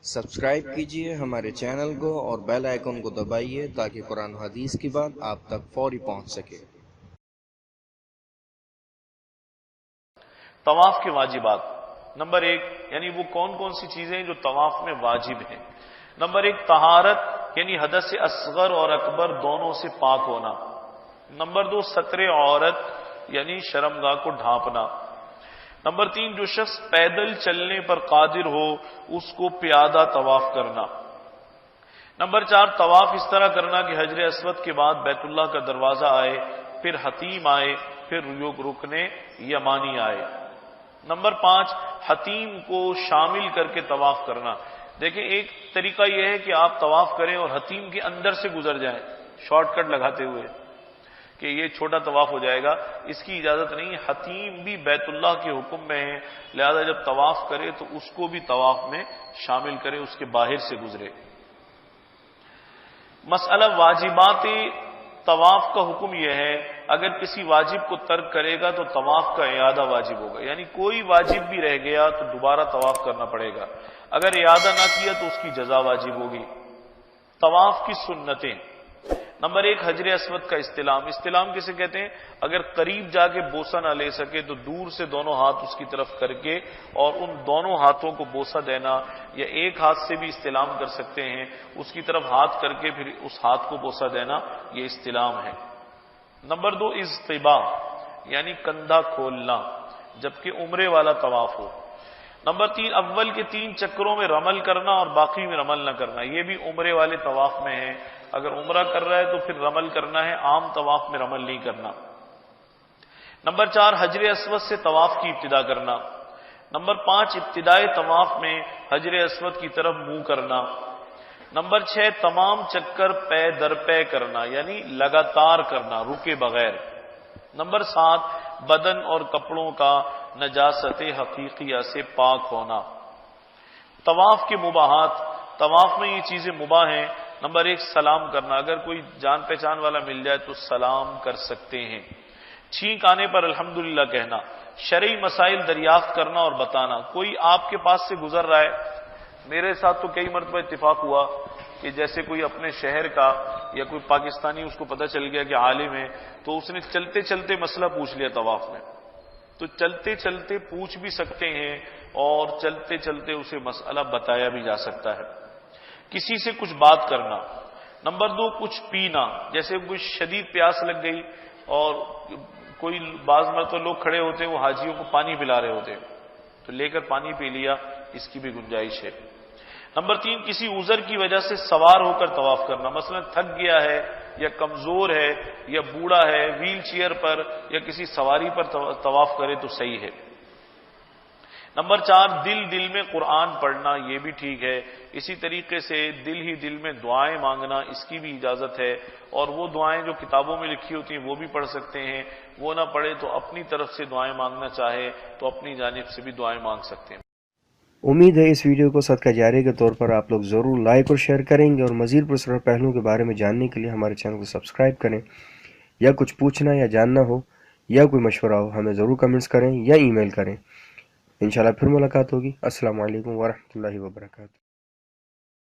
Subscribe کیجئے ہمارے channel کو اور بیل آئیکن کو دبائیے تاکہ قرآن و حدیث کی بات آپ تک فوری پہنچ سکے۔ طواف کے واجبات۔ نمبر 1 یعنی وہ کون کون سی چیزیں جو طواف میں واجب ہیں۔ نمبر 1 طہارت یعنی حدث اصغر اور اکبر دونوں سے پاک ہونا۔ نمبر 2 ستر عورت یعنی شرمگاہ کو ڈھانپنا۔ نمبر 3 جو شخص پیدل چلنے پر قادر ہو اس کو پیادہ طواف کرنا۔ نمبر 4 طواف اس طرح کرنا کہ حجر اسود کے بعد بیت اللہ کا دروازہ آئے، پھر حتیم آئے، پھر رکن یمانی آئے۔ نمبر 5 حتیم کو شامل کر کے طواف کرنا۔ دیکھیں ایک طریقہ یہ ہے کہ آپ طواف کریں اور حتیم کے اندر سے گزر جائیں شارٹ کٹ لگاتے ہوئے کہ یہ چھوٹا طواف ہو جائے گا، اس کی اجازت نہیں۔ حتیم بھی بیت اللہ کے حکم میں ہے، لہذا جب طواف کرے تو اس کو بھی طواف میں شامل کرے، اس کے باہر سے گزرے۔ مسئلہ واجبات طواف کا حکم یہ ہے اگر کسی واجب کو ترک کرے گا تو طواف کا اعادہ واجب ہوگا، یعنی کوئی واجب بھی رہ گیا تو دوبارہ طواف کرنا پڑے گا، اگر اعادہ نہ کیا تو اس کی جزا واجب ہوگی۔ طواف کی سنتیں۔ نمبر 1 حجر اسود کا استلام۔ استلام کسے کہتے ہیں؟ اگر قریب جا کے بوسہ نہ لے سکے تو دور سے دونوں ہاتھ اس کی طرف کر کے اور ان دونوں ہاتھوں کو بوسہ دینا، یا ایک ہاتھ سے بھی استلام کر سکتے ہیں، اس کی طرف ہاتھ کر کے پھر اس ہاتھ کو بوسہ دینا، یہ استلام ہے۔ نمبر 2 اضطباء یعنی کندھا کھولنا جبکہ عمرے والا طواف ہو۔ نمبر 3 اول کے 3 چکروں میں رمل کرنا اور باقی میں رمل نہ کرنا، یہ بھی عمرے والے طواف میں ہے۔ اگر عمرہ کر رہا ہے تو پھر رمل کرنا ہے، عام طواف میں رمل نہیں کرنا۔ نمبر 4 حجر اسود سے طواف کی ابتدا کرنا۔ نمبر 5 ابتدائے طواف میں حجر اسود کی طرف منہ کرنا۔ نمبر 6 تمام چکر پے در پے کرنا یعنی لگاتار کرنا رکے بغیر۔ نمبر 7 بدن اور کپڑوں کا نجاست حقیقیہ سے پاک ہونا۔ طواف کے مباحات۔ طواف میں یہ چیزیں مباح ہیں۔ نمبر 1 سلام کرنا، اگر کوئی جان پہچان والا مل جائے تو سلام کر سکتے ہیں۔ چھینک آنے پر الحمدللہ کہنا۔ شرعی مسائل دریافت کرنا اور بتانا، کوئی آپ کے پاس سے گزر رہا ہے، میرے ساتھ تو کئی مرتبہ اتفاق ہوا کہ جیسے کوئی اپنے شہر کا یا کوئی پاکستانی اس کو پتہ چل گیا کہ عالم ہے تو اس نے چلتے چلتے مسئلہ پوچھ لیا طواف میں، تو چلتے چلتے پوچھ بھی سکتے ہیں اور چلتے چلتے اسے مسئلہ بتایا بھی جا سکتا ہے۔ کسی سے کچھ بات کرنا۔ نمبر 2 کچھ پینا، جیسے کوئی شدید پیاس لگ گئی اور کوئی بعض مرتبہ لوگ کھڑے ہوتے ہیں وہ حاجیوں کو پانی پلا رہے ہوتے ہیں تو لے کر پانی پی لیا، اس کی بھی گنجائش ہے۔ نمبر 3 کسی عذر کی وجہ سے سوار ہو کر طواف کرنا، مثلا تھک گیا ہے یا کمزور ہے یا بوڑھا ہے، ویل چیئر پر یا کسی سواری پر طواف کرے تو صحیح ہے۔ نمبر 4 دل میں قرآن پڑھنا، یہ بھی ٹھیک ہے۔ اسی طریقے سے دل ہی دل میں دعائیں مانگنا، اس کی بھی اجازت ہے، اور وہ دعائیں جو کتابوں میں لکھی ہوتی ہیں وہ بھی پڑھ سکتے ہیں، وہ نہ پڑھے تو اپنی طرف سے دعائیں مانگنا چاہے تو اپنی جانب سے بھی دعائیں مانگ سکتے ہیں۔ امید ہے اس ویڈیو کو صدقہ جاریہ کے طور پر آپ لوگ ضرور لائک اور شیئر کریں گے، اور مزید پرسرار پہلوؤں کے بارے میں جاننے کے لیے ہمارے چینل کو سبسکرائب کریں۔ یا کچھ پوچھنا یا جاننا ہو یا کوئی مشورہ ہو ہمیں ضرور کمنٹس کریں یا ای میل کریں۔ انشاءاللہ پھر ملاقات ہوگی۔ السلام علیکم ورحمۃ اللہ وبرکاتہ۔